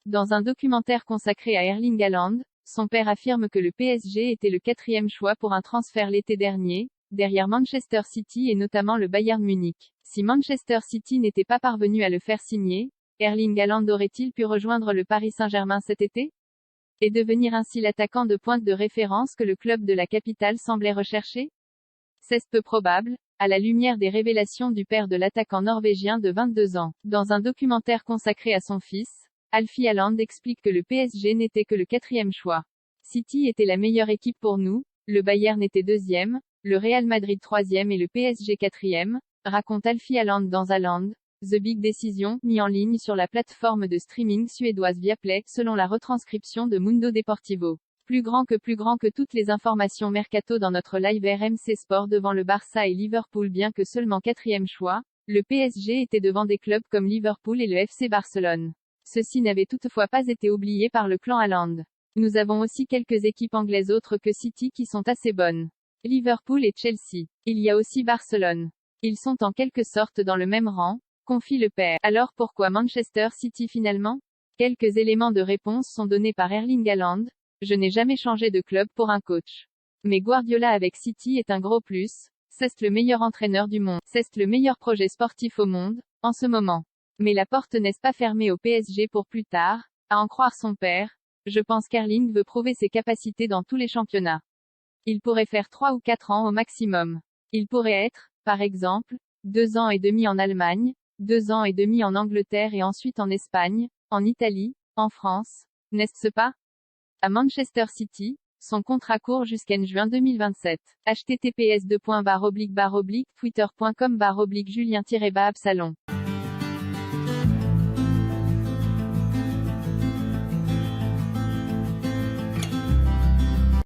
Dans un documentaire consacré à Erling Haaland, son père affirme que le PSG était le 4e choix pour un transfert l'été dernier, derrière Manchester City et notamment le Bayern Munich. Si Manchester City n'était pas parvenu à le faire signer, Erling Haaland aurait-il pu rejoindre le Paris Saint-Germain cet été? Et devenir ainsi l'attaquant de pointe de référence que le club de la capitale semblait rechercher? C'est peu probable, à la lumière des révélations du père de l'attaquant norvégien de 22 ans. Dans un documentaire consacré à son fils, Alfie Haaland explique que le PSG n'était que le 4e choix. City était la meilleure équipe pour nous, le Bayern était 2e, le Real Madrid 3e et le PSG 4e, raconte Alfie Haaland dans Haaland, The Big Decision, mis en ligne sur la plateforme de streaming suédoise Viaplay, selon la retranscription de Mundo Deportivo. Plus grand que toutes les informations mercato dans notre live RMC Sport devant le Barça et Liverpool. Bien que seulement 4e choix, le PSG était devant des clubs comme Liverpool et le FC Barcelone. Ceci n'avait toutefois pas été oublié par le clan Haaland. Nous avons aussi quelques équipes anglaises autres que City qui sont assez bonnes. Liverpool et Chelsea. Il y a aussi Barcelone. Ils sont en quelque sorte dans le même rang, confie le père. Alors pourquoi Manchester City finalement? Quelques éléments de réponse sont donnés par Erling Haaland. Je n'ai jamais changé de club pour un coach. Mais Guardiola avec City est un gros plus. C'est le meilleur entraîneur du monde. C'est le meilleur projet sportif au monde, en ce moment. Mais la porte n'est pas fermée au PSG pour plus tard, à en croire son père. Je pense qu'Erling veut prouver ses capacités dans tous les championnats. Il pourrait faire 3 ou 4 ans au maximum. Il pourrait être, par exemple, 2 ans et demi en Allemagne, 2 ans et demi en Angleterre et ensuite en Espagne, en Italie, en France, n'est-ce pas? À Manchester City, son contrat court jusqu'en juin 2027. https://twitter.com/julien-absalon